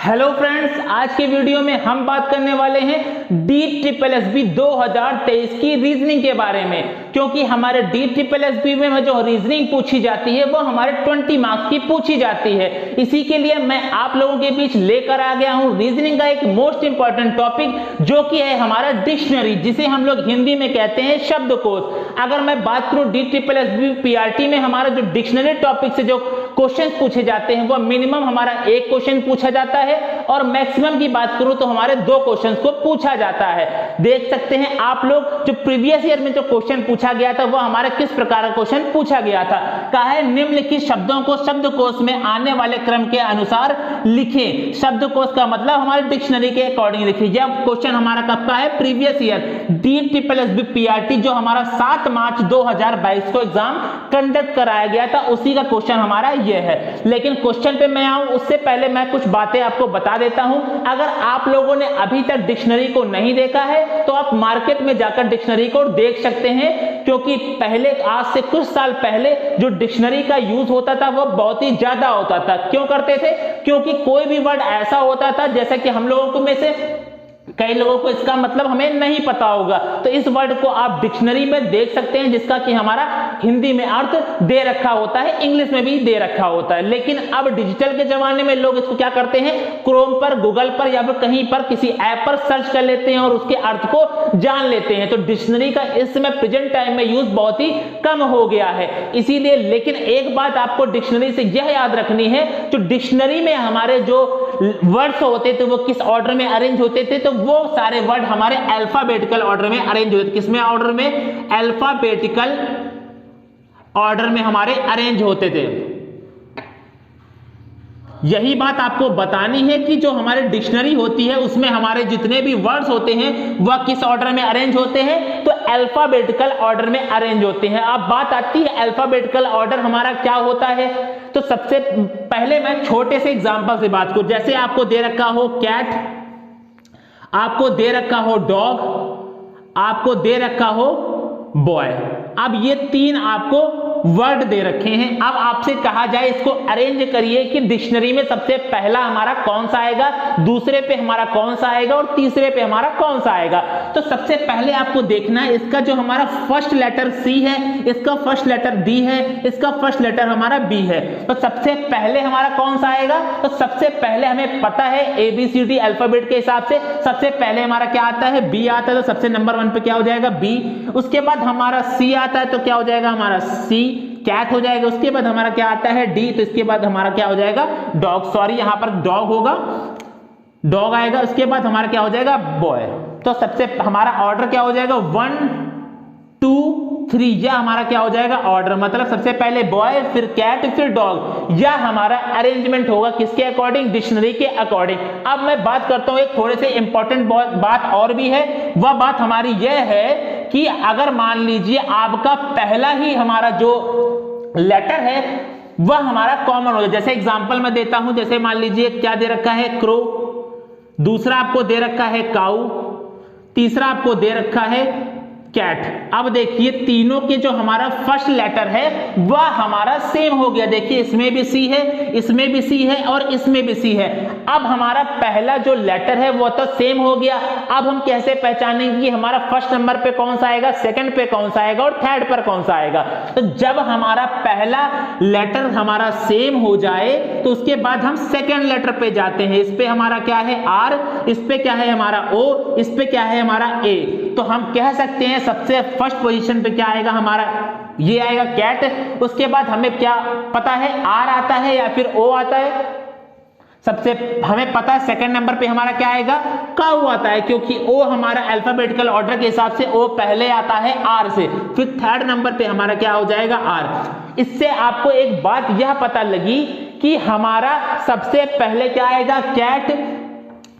Hello friends, आज के video में हम बात करने वाले हैं DSSB 2023 की रीजनिंग के बारे में। क्योंकि हमारे DSSB में जो रीजनिंग पूछी जाती है वो हमारे 20 मार्क्स की पूछी जाती है। इसी के लिए मैं आप लोगों के बीच लेकर आ गया हूं रीजनिंग का एक मोस्ट इंपॉर्टेंट टॉपिक, जो कि है हमारा डिक्शनरी, जिसे हम लोग हिंदी में कहते हैं शब्दकोश। अगर मैं बात करूं DSSB PRT में हमारा जो डिक्शनरी टॉपिक से जो क्वेश्चन पूछे जाते हैं वो मिनिमम हमारा एक क्वेश्चन पूछा जाता है और मैक्सिमम की बात करूं तो हमारे 2 क्वेश्चंस को पूछा जाता है। देख सकते हैं आप लोग, जो प्रीवियस ईयर में जो क्वेश्चन पूछा गया था वो हमारे किस प्रकार का क्वेश्चन पूछा गया था। कहा है निम्नलिखित शब्दों को शब्दकोश में आने वाले क्रम के अनुसार लिखें। शब्दकोश का मतलब हमारे डिक्शनरी के अकॉर्डिंग लिखिए। यह क्वेश्चन हमारा कब का है? प्रीवियस ईयर DSSB PRT जो हमारा 7 मार्च 2022 को एग्जाम कंडक्ट कराया गया था, उसी का क्वेश्चन हमारा ये है। लेकिन क्वेश्चन पे मैं आऊं उससे पहले मैं कुछ बातें आपको बता देता हूं। अगर आप लोगों ने अभी तक डिक्शनरी को नहीं देखा है तो आप मार्केट में जाकर डिक्शनरी को देख सकते हैं, क्योंकि पहले आज से कुछ साल पहले जो डिक्शनरी का यूज होता था वो बहुत ही ज्यादा होता था। क्यों करते थे? क्योंकि कोई भी वर्ड ऐसा होता था जैसे कि हम लोगों को में से कई लोगों को इसका मतलब हमें नहीं पता होगा, तो इस वर्ड को आप डिक्शनरी में देख सकते हैं, जिसका कि हमारा हिंदी में अर्थ दे रखा होता है, इंग्लिश में भी दे रखा होता है। लेकिन अब डिजिटल के जमाने में लोग इसको क्या करते हैं, क्रोम पर, गूगल पर या फिर कहीं पर किसी ऐप पर सर्च कर लेते हैं और उसके अर्थ को जान लेते हैं। तो डिक्शनरी का इस समय प्रेजेंट टाइम में यूज बहुत ही कम हो गया है, इसीलिए। लेकिन एक बात आपको डिक्शनरी से यह याद रखनी है, जो डिक्शनरी में हमारे जो वर्ड्स होते थे वो किस ऑर्डर में अरेंज होते थे, तो वो सारे वर्ड हमारे अल्फाबेटिकल ऑर्डर में अरेंज होते थे। किसमें ऑर्डर में? अल्फाबेटिकल ऑर्डर में हमारे अरेंज होते थे। यही बात आपको बतानी है कि जो हमारे डिक्शनरी होती है उसमें हमारे जितने भी वर्ड्स होते हैं वह किस ऑर्डर में अरेंज होते हैं, तो अल्फाबेटिकल ऑर्डर में अरेंज होते हैं। अब बात आती है अल्फाबेटिकल ऑर्डर हमारा क्या होता है, तो सबसे पहले मैं छोटे से एग्जांपल से बात करूं। जैसे आपको दे रखा हो कैट, आपको दे रखा हो डॉग, आपको दे रखा हो बॉय। अब ये 3 आपको वर्ड दे रखे हैं। अब आपसे कहा जाए इसको अरेंज करिए कि डिक्शनरी में सबसे पहला हमारा कौन सा आएगा, दूसरे पे हमारा कौन सा आएगा और तीसरे पे हमारा कौन सा आएगा। तो सबसे पहले आपको देखना है इसका जो हमारा फर्स्ट लेटर C है, इसका फर्स्ट लेटर D है, इसका फर्स्ट लेटर हमारा B है। तो सबसे पहले हमारा कौन सा आएगा, तो सबसे पहले हमें पता है ABCD अल्फाबेट के हिसाब से सबसे पहले हमारा क्या आता है, B आता है, तो सबसे नंबर 1 पे क्या हो जाएगा, B। उसके बाद हमारा C आता है, तो क्या हो जाएगा हमारा C, कैट हो जाएगा। उसके बाद हमारा क्या आता है D, तो इसके बाद हमारा क्या हो जाएगा डॉग, सॉरी यहां पर डॉग होगा, डॉग आएगा। उसके बाद हमारा क्या हो जाएगा बॉय। तो सबसे हमारा ऑर्डर क्या हो जाएगा 1 2 3, यह हमारा क्या हो जाएगा ऑर्डर, मतलब सबसे पहले बॉय, फिर कैट, फिर डॉग। यह हमारा अरेंजमेंट होगा किसके अकॉर्डिंग, डिक्शनरी के अकॉर्डिंग। अब मैं बात करता हूं एक थोड़े से इंपॉर्टेंट बात और भी है। वह बात हमारी यह है कि अगर मान लीजिए आपका पहला ही हमारा जो लेटर है वह हमारा कॉमन हो जाए। जैसे एग्जांपल मैं देता हूं, जैसे मान लीजिए क्या दे रखा है क्रो, दूसरा आपको दे रखा है काऊ, तीसरा आपको दे रखा है कैट। अब देखिए तीनों के जो हमारा फर्स्ट लेटर है वह हमारा सेम हो गया। देखिए इसमें भी C है, इसमें भी C है और इसमें भी C है। अब हमारा पहला जो लेटर है वो तो सेम हो गया। अब हम कैसे पहचानेंगे कि हमारा फर्स्ट नंबर पे कौन सा आएगा, सेकंड पे कौन सा आएगा और थर्ड पर कौन सा आएगा। तो जब हमारा पहला लेटर हमारा सेम हो जाए तो उसके बाद हम सेकंड लेटर पे जाते हैं। इस पे हमारा क्या है R, इस पे क्या है हमारा O, इस पे क्या है हमारा A। तो हम कह सकते हैं सबसे फर्स्ट पोजीशन पे क्या आएगा हमारा, ये आएगा कैट। उसके बाद हमें क्या पता है R आता है या फिर O आता है, सबसे हमें पता है सेकंड नंबर पे हमारा क्या आएगा काऊ आता है, क्योंकि O हमारा अल्फाबेटिकल ऑर्डर के हिसाब से O पहले आता है R से, फिर थर्ड नंबर पे हमारा क्या हो जाएगा R। इससे आपको एक बात यह पता लगी कि हमारा सबसे पहले क्या आएगा कैट,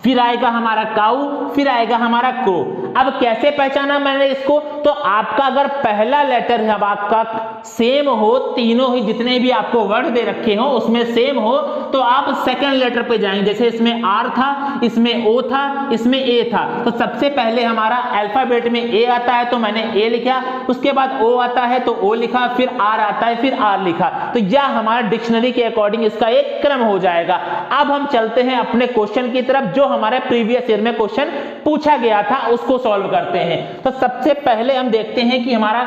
फिर आएगा हमारा काऊ, फिर आएगा हमारा क्रो। अब कैसे पहचाना मैंने इसको, तो आपका अगर पहला लेटर जब आपका सेम हो, तीनों ही जितने भी आपको वर्ड दे रखे हो उसमें सेम हो, तो आप सेकंड लेटर पे जाएंगे। जैसे इसमें आर था, इसमें ओ था, इसमें ए था, तो सबसे पहले हमारा अल्फाबेट में ए आता है तो मैंने ए लिखा, उसके बाद ओ आता है तो ओ लिखा, फिर आर आता है फिर आर लिखा। तो यह हमारा डिक्शनरी के अकॉर्डिंग इसका एक क्रम हो जाएगा। अब हम चलते हैं अपने क्वेश्चन की तरफ, जो हमारे प्रीवियस ईयर में क्वेश्चन पूछा गया था उसको सॉल्व करते हैं। तो सबसे पहले हम देखते हैं कि हमारा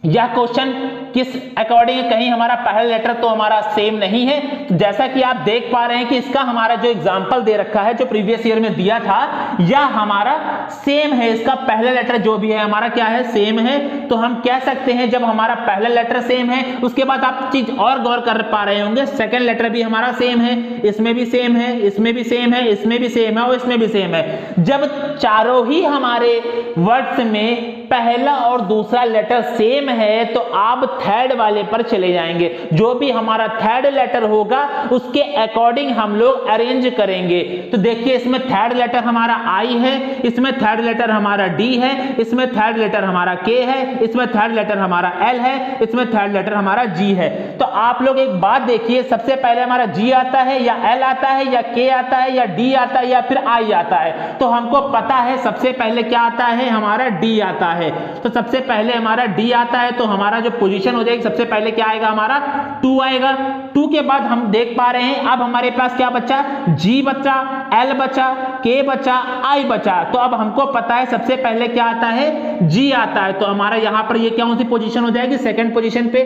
यह क्वेश्चन किस अकॉर्डिंग है। कहीं हमारा पहला लेटर तो हमारा सेम नहीं है, तो जैसा कि आप देख पा रहे हैं कि इसका हमारा जो एग्जांपल दे रखा है जो प्रीवियस ईयर में दिया था, यह हमारा सेम है। इसका पहला लेटर जो भी है हमारा क्या है, सेम है। तो हम कह सकते हैं जब हमारा पहला लेटर सेम है, उसके बाद आप चीज और गौर कर पा रहे होंगे, सेकंड लेटर भी हमारा सेम है, इसमें भी सेम है, इसमें भी सेम है, इसमें भी सेम है और इसमें भी सेम है। जब चारों ही हमारे वर्ड्स में पहला और दूसरा लेटर सेम है तो आप थर्ड वाले पर चले जाएंगे। जो भी हमारा थर्ड लेटर होगा उसके अकॉर्डिंग हम लोग अरेंज करेंगे। तो देखिए इसमें थर्ड लेटर हमारा आई है, इसमें थर्ड लेटर हमारा डी है, इसमें थर्ड लेटर हमारा के है, इसमें थर्ड लेटर हमारा एल है, इसमें थर्ड लेटर हमारा जी है। तो आप लोग एक बात देखिए, सबसे पहले हमारा जी आता है या एल आता है या के आता है या डी आता है या फिर आई आता है। तो हमको पता है सबसे पहले क्या आता है, हमारा डी आता है। तो सबसे पहले हमारा डी आता है तो हमारा जो पोजीशन हो जाएगी सबसे पहले क्या आएगा, हमारा 2 आएगा। 2 के बाद हम देख पा रहे हैं अब हमारे पास क्या बचा, जी बचा, एल बचा, के बचा, आई बचा। तो अब हमको पता है सबसे पहले क्या आता है, जी आता है। तो हमारा यहां पर ये कौन सी पोजीशन हो जाएगी, सेकंड पोजीशन पे।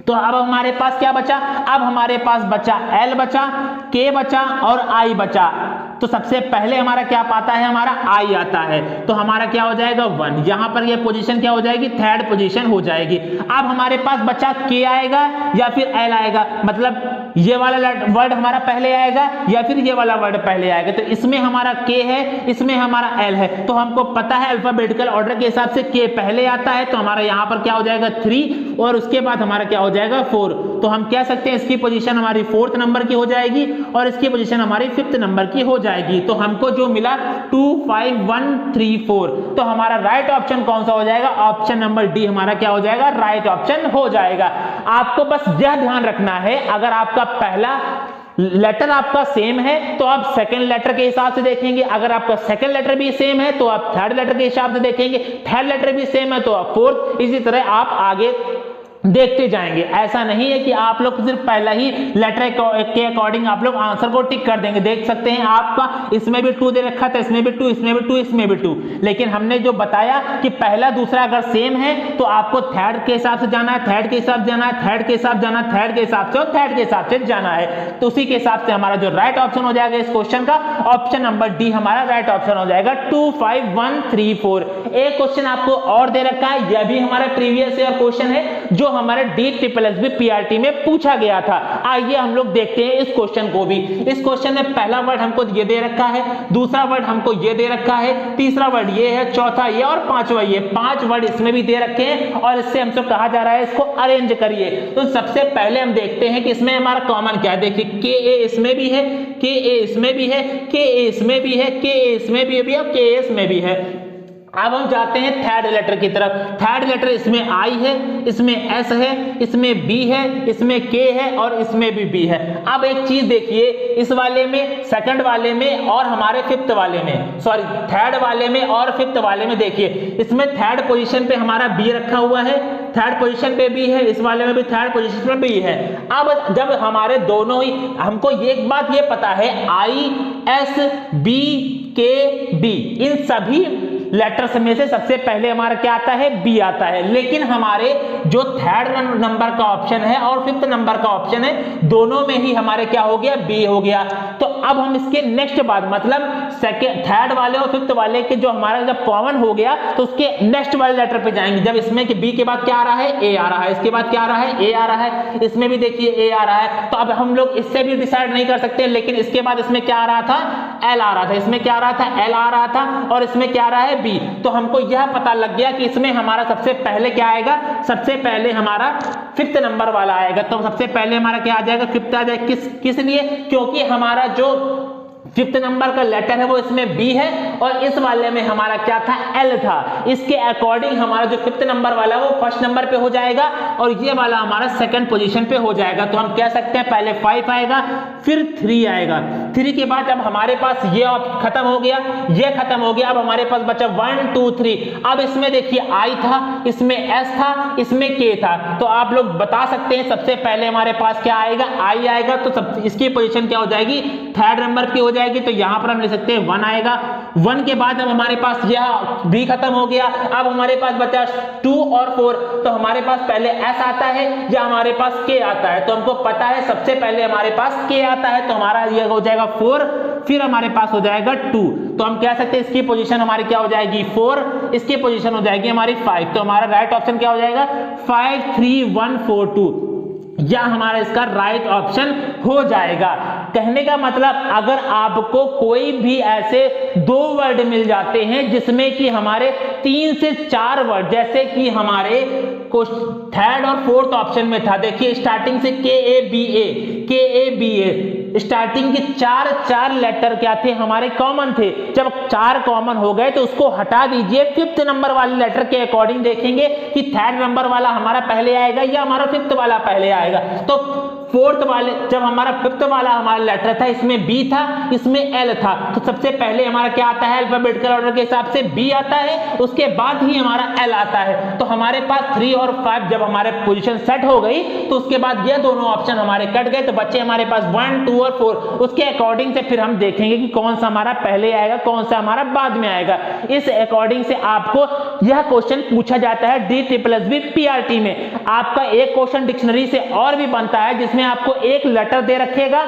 तो अब हमारे पास क्या बचा, अब हमारे पास बचा एल बचा, के बचा और आई बचा। तो सबसे पहले हमारा क्या पाता है, हमारा आई आता है। तो हमारा क्या हो जाएगा 1, यहां पर ये पोजीशन क्या हो जाएगी, थर्ड पोजीशन हो जाएगी। अब हमारे पास बचा के आएगा या फिर एल आएगा, मतलब ये वाला वर्ड हमारा पहले आएगा या फिर ये वाला वर्ड पहले आएगा। तो इसमें हमारा के है, इसमें हमारा एल है। तो हमको पता है अल्फाबेटिकल ऑर्डर के हिसाब से के पहले आता है, तो हमारा यहां पर क्या हो जाएगा 3 और उसके बाद हमारा क्या हो जाएगा 4। तो हम कह सकते हैं इसकी पोजीशन हमारी 4th नंबर की हो जाएगी और इसकी पोजीशन हमारी 5th नंबर की हो जाएगी। तो हमको जो मिला 2 5 1 3 4। तो हमारा राइट ऑप्शन कौन सा हो जाएगा, ऑप्शन नंबर डी हमारा क्या हो जाएगा, राइट ऑप्शन हो जाएगा। आपको बस यह ध्यान रखना है, अगर आपका पहला लेटर आपका सेम है तो आप सेकंड लेटर के हिसाब से देखेंगे, अगर आपका सेकंड लेटर भी सेम है तो आप थर्ड लेटर के हिसाब से देखेंगे, थर्ड लेटर भी सेम है तो आप फोर्थ, इसी तरह आप आगे देखते जाएंगे। ऐसा नहीं है कि आप लोग सिर्फ पहला ही लेटर के अकॉर्डिंग आप लोग आंसर को टिक कर देंगे। देख सकते हैं आपका इसमें भी 2 दे रखा था, इसमें भी 2, इसमें भी 2, इसमें भी 2, लेकिन हमने जो बताया कि पहला दूसरा अगर सेम है तो आपको थर्ड के हिसाब से जाना है, थर्ड के हिसाब से जाना है, थर्ड के हिसाब से जाना है, थर्ड के हिसाब से और थर्ड के हिसाब से जाना है। तो उसी के हिसाब से हमारा जो राइट ऑप्शन हो जाएगा इस क्वेश्चन का, ऑप्शन नंबर डी हमारा राइट ऑप्शन हो जाएगा। 2 5 1 3 4। एक क्वेश्चन आपको और दे रखा है, यह भी हमारा प्रीवियस ईयर क्वेश्चन है जो हमारे DSSS PRT में पूछा गया था। आइए हम लोग देखते हैं इस क्वेश्चन को भी। इस क्वेश्चन में पहला वर्ड हमको ये दे रखा है, दूसरा वर्ड हमको ये दे रखा है, तीसरा वर्ड ये है, चौथा ये और पांचवा ये। 5 वर्ड इसमें भी दे रखे हैं और इससे हमसे कहा जा रहा है इसको अरेंज करिए। तो सबसे पहले हम देखते हैं कि इसमें हमारा कॉमन क्या है। देखिए के ए इसमें भी है, के ए इसमें भी है, के ए इसमें भी है, के ए इसमें भी है और के ए इसमें भी है। अब हम जाते हैं थर्ड लेटर की तरफ। थर्ड लेटर इसमें आई है, इसमें एस है, इसमें बी है, इसमें के है और इसमें भी बी है। अब एक चीज देखिए, इस वाले में, सेकंड वाले में और हमारे फिफ्थ वाले में, सॉरी थर्ड वाले में और फिफ्थ वाले में देखिए, इसमें थर्ड पोजीशन पे हमारा बी रखा हुआ है, थर्ड पोजीशन पे बी है, इस वाले में भी थर्ड पोजीशन पे बी है। अब जब हमारे दोनों ही, हमको एक बात ये पता है आई एस बी के डी, इन सभी लेटर्स में से सबसे पहले हमारा क्या आता है, बी आता है। लेकिन हमारे जो थर्ड नंबर का ऑप्शन है और फिफ्थ नंबर का ऑप्शन है, दोनों में ही हमारे क्या हो गया, बी हो गया। तो अब हम इसके नेक्स्ट बाद, मतलब सेकंड, थर्ड वाले और फिफ्थ वाले के जो हमारा जब कॉमन हो गया तो उसके नेक्स्ट वाले लेटर पे जाएंगे। जब इसमें कि बी के बाद क्या आ रहा है, ए आ रहा है, इसके बाद क्या आ रहा है, ए आ रहा है, इसमें भी देखिए ए आ रहा है। तो अब हम लोग इससे भी डिसाइड नहीं कर सकते, लेकिन इसके बाद इसमें क्या आ रहा था, एल आ रहा था, इसमें क्या आ रहा था, एल आ रहा था और इसमें क्या आ रहा है, बी। तो हमको यह पता लग गया कि इसमें हमारा सबसे पहले क्या आएगा, सबसे पहले हमारा फिफ्थ नंबर वाला आएगा। तो सबसे पहले हमारा क्या आ जाएगा, फिफ्थ आ जाएगा। किस लिए, क्योंकि हमारा जो फिफ्थ नंबर का लेटर है वो इसमें बी है और इस वाले में हमारा क्या था, एल था। इसके अकॉर्डिंग हमारा जो फिफ्थ नंबर वाला वो फर्स्ट नंबर पे हो जाएगा और ये वाला हमारा सेकंड पोजीशन पे हो जाएगा। तो हम कह सकते हैं पहले 5 आएगा फिर 3 आएगा। 3 के बाद अब हमारे पास ये खत्म हो गया, ये खत्म हो गया। अब हमारे पास बचा 1 2 3। अब इसमें देखिए आई था, इसमें एस था, इसमें के था। तो आप लोग बता सकते हैं सबसे पहले हमारे पास क्या आएगा, आई आएगा। तो सब इसकी पोजीशन क्या हो जाएगी, थर्ड नंबर पे हो जाएगी। तो यहां पर हम लिख सकते हैं 1 आएगा। 1 के बाद अब हमारे पास यह बी खत्म हो गया। अब हमारे पास बचा 2 और 4। तो हमारे पास पहले एस आता है या हमारे पास के आता है। तो हमको पता है सबसे पहले हमारे पास के आता है। तो हमारा यह हो जाएगा 4, फिर हमारे पास हो जाएगा 2। तो हम कह सकते हैं इसकी पोजीशन हमारी क्या हो जाएगी 4, इसकी पोजीशन हो जाएगी हमारी 5। तो हमारा राइट ऑप्शन क्या हो जाएगा 5 3 1 4 2, या हमारा इसका राइट ऑप्शन हो जाएगा। कहने का मतलब अगर आपको कोई भी ऐसे 2 वर्ड मिल जाते हैं जिसमें कि हमारे 3 से 4 वर्ड, जैसे कि हमारे थर्ड और फोर्थ ऑप्शन में था, देखिए स्टार्टिंग से KABA स्टार्टिंग के 4 लेटर क्या थे हमारे कॉमन थे। जब 4 कॉमन हो गए तो उसको हटा दीजिए। फिफ्थ नंबर वाले लेटर के अकॉर्डिंग देखेंगे कि थर्ड नंबर वाला हमारा पहले आएगा या हमारा फिफ्थ वाला पहले आएगा। तो फोर्थ वाले जब हमारा फिफ्थ वाला हमारा लेटर था, इसमें बी था, इसमें एल था। तो सबसे पहले हमारा क्या आता है, अल्फाबेटिकल ऑर्डर के हिसाब से बी आता है, उसके बाद ही हमारा एल आता है। तो हमारे पास 3 और 5 जब हमारे पोजीशन सेट हो गई तो उसके बाद ये दोनों ऑप्शन हमारे कट गए। तो बच्चे हमारे पास 1 2 और 4। उसके अकॉर्डिंग से फिर हम देखेंगे कि कौन सा हमारा पहले आएगा, कौन सा हमारा बाद में आएगा। इस अकॉर्डिंग से आपको यह क्वेश्चन पूछा जाता है DSSB PRT में। आपका एक क्वेश्चन डिक्शनरी से और भी बनता है जिसमें आपको एक लेटर दे रखेगा,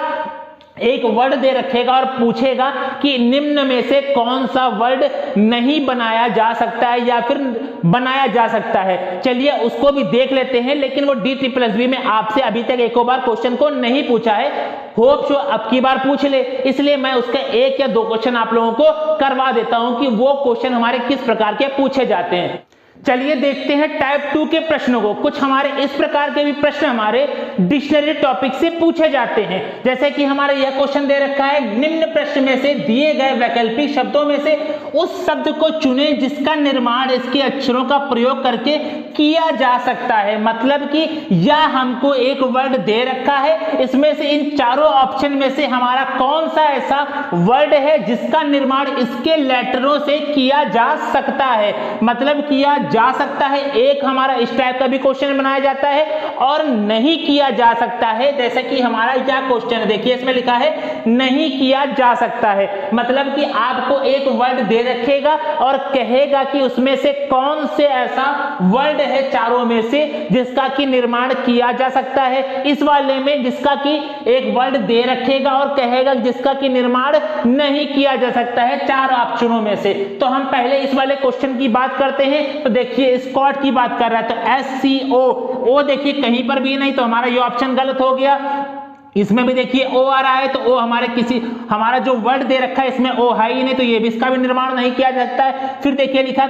एक वर्ड दे रखेगा और पूछेगा कि निम्न में से कौन सा वर्ड नहीं बनाया जा सकता है या फिर बनाया जा सकता है। चलिए उसको भी देख लेते हैं, लेकिन वो DSSB में आपसे अभी तक एक बार क्वेश्चन को नहीं पूछा है। होप सो अब की बार पूछ ले, इसलिए मैं उसका 1 या 2 क्वेश्चन आप लोगों को करवा देता हूं कि वो क्वेश्चन हमारे किस प्रकार के पूछे जाते हैं। चलिए देखते हैं टाइप 2 के प्रश्नों को। कुछ हमारे इस प्रकार के भी प्रश्न हमारे डिक्शनरी टॉपिक से पूछे जाते हैं। जैसे कि हमारे यह क्वेश्चन दे रखा है, निम्न प्रश्न में से दिए गए वैकल्पिक शब्दों में से उस शब्द को चुनें जिसका निर्माण इसके अक्षरों का प्रयोग करके किया जा सकता है। मतलब कि यह हमको एक वर्ड दे रखा है, इसमें से इन चारों ऑप्शन में से हमारा कौन सा ऐसा वर्ड है जिसका निर्माण इसके लेटरों से किया जा सकता है। मतलब किया जा सकता है, एक हमारा इस टाइप का भी क्वेश्चन बनाया जाता है और नहीं किया जा सकता है। जैसे कि हमारा क्या क्वेश्चन है, देखिए इसमें लिखा है नहीं किया जा सकता है। मतलब कि आपको एक वर्ड दे रखेगा और कहेगा कि उसमें से कौन से ऐसा वर्ड है चारों में से जिसका कि निर्माण किया जा सकता है। इस वाले में जिसका कि एक वर्ड दे रखेगा और कहेगा जिसका कि निर्माण नहीं किया जा सकता है 4 ऑप्शनों में से। तो हम पहले इस वाले क्वेश्चन की बात करते हैं। तो देखिए स्कॉट की बात कर रहा है, तो SCO देखिए कहीं पर भी नहीं, तो हमारा ये ऑप्शन गलत हो गया। इसमें भी देखिए ओ आ रहा है, तो ओ हमारा जो वर्ड दे रखा है इसमें ओ है ही नहीं, तो ये भी इसका भी निर्माण नहीं किया जा सकता है। फिर देखिए लिखा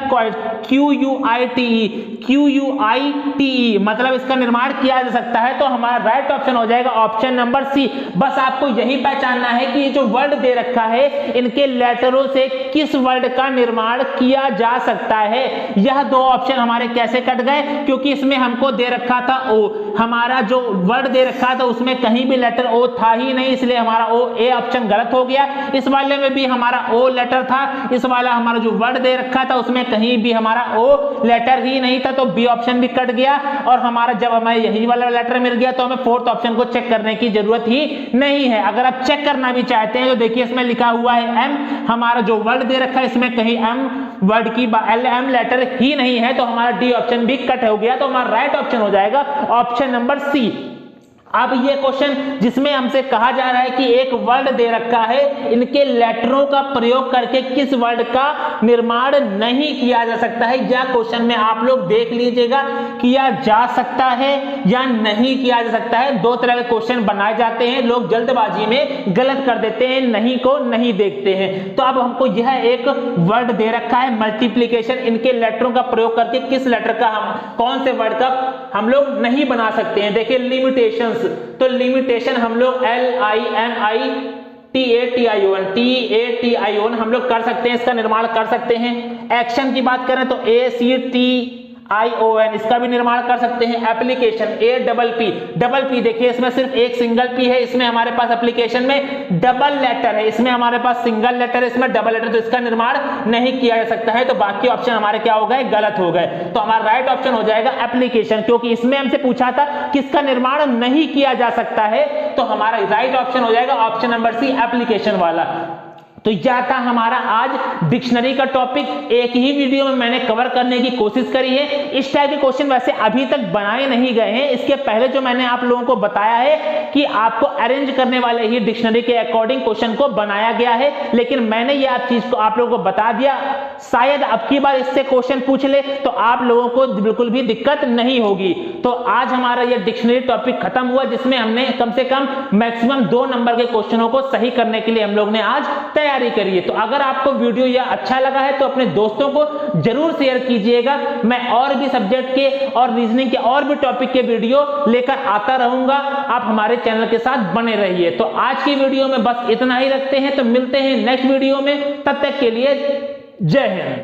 QUITE, मतलब इसका निर्माण किया जा सकता है। तो हमारा राइट ऑप्शन हो जाएगा ऑप्शन नंबर सी। बस आपको यही पहचानना है कि ये जो वर्ड दे रखा है इनके लेटरों से किस वर्ड का निर्माण किया जा सकता है। यह 2 ऑप्शन हमारे कैसे कट गए, क्योंकि इसमें हमको दे रखा था ओ, हमारा जो वर्ड दे रखा था उसमें कहीं भी लेटर ओ था ही नहीं, इसलिए हमारा ओ ए ऑप्शन गलत हो गया। इस वाले में भी हमारा ओ लेटर था, इस वाला हमारा जो वर्ड दे रखा था उसमें कहीं भी हमारा ओ लेटर ही नहीं था, तो बी ऑप्शन भी कट गया। और हमारा जब हमें यही वाला लेटर मिल गया तो हमें फोर्थ ऑप्शन को चेक करने की जरूरत ही नहीं है। अगर आप चेक करना भी चाहते हैं तो देखिए इसमें लिखा हुआ है एम, हमारा जो वर्ड दे रखा है इसमें कहीं एम वर्ड की एम लेटर ही नहीं है, तो हमारा डी ऑप्शन भी कट हो गया। तो हमारा राइट ऑप्शन हो जाएगा ऑप्शन नंबर सी। अब ये क्वेश्चन जिसमें हमसे कहा जा रहा है कि एक वर्ड दे रखा है, इनके लेटरों का प्रयोग करके किस वर्ड का निर्माण नहीं किया जा सकता है। यह क्वेश्चन में आप लोग देख लीजिएगा, किया जा सकता है या नहीं किया जा सकता है। 2 तरह के क्वेश्चन बनाए जाते हैं, लोग जल्दबाजी में गलत कर देते हैं, नहीं को नहीं देखते हैं। तो अब हमको यह एक वर्ड दे रखा है मल्टीप्लीकेशन, इनके लेटरों का प्रयोग करके किस लेटर का कौन से वर्ड का हम लोग नहीं बना सकते हैं। देखिए लिमिटेशंस, तो लिमिटेशन हम लोग LIMITATION TATION हम लोग कर सकते हैं, इसका निर्माण कर सकते हैं। एक्शन की बात करें तो ACTION इसका भी निर्माण कर सकते हैं। एप्लीकेशन APP देखिए इसमें सिर्फ एक सिंगल पी है, इसमें हमारे पास एप्लीकेशन में डबल लेटर है, इसमें हमारे पास सिंगल लेटर है, इसमें डबल लेटर, तो इसका निर्माण नहीं किया जा सकता है। तो बाकी ऑप्शन हमारे क्या हो गए, गलत हो गए। तो हमारा राइट ऑप्शन हो जाएगा एप्लीकेशन, क्योंकि इसमें हमसे पूछा था किसका निर्माण नहीं किया जा सकता है, तो हमारा राइट ऑप्शन हो जाएगा ऑप्शन नंबर सी, एप्लीकेशन वाला। तो यह था हमारा आज डिक्शनरी का टॉपिक। एक ही वीडियो में मैंने कवर करने की कोशिश करी है। इस टाइप के क्वेश्चन वैसे अभी तक बनाए नहीं गए हैं। इसके पहले जो मैंने आप लोगों को बताया है कि आपको अरेंज करने वाले ही डिक्शनरी के अकॉर्डिंग क्वेश्चन को बनाया गया है, लेकिन मैंने यह चीज को आप लोगों को बता दिया। शायद अब की बार इससे क्वेश्चन पूछ ले तो आप लोगों को बिल्कुल भी दिक्कत नहीं होगी। तो आज हमारा यह डिक्शनरी टॉपिक खत्म हुआ, जिसमें हमने कम से कम मैक्सिमम 2 नंबर के क्वेश्चनों को सही करने के लिए हम लोग ने आज तैयारी करिए। तो अगर आपको वीडियो यह अच्छा लगा है तो अपने दोस्तों को जरूर शेयर कीजिएगा। मैं और भी सब्जेक्ट के और रीजनिंग के और भी टॉपिक के वीडियो लेकर आता रहूंगा। आप हमारे चैनल के साथ बने रहिए। तो आज की वीडियो में बस इतना ही रखते हैं, तो मिलते हैं नेक्स्ट वीडियो में। तब तक के लिए जय हिंद।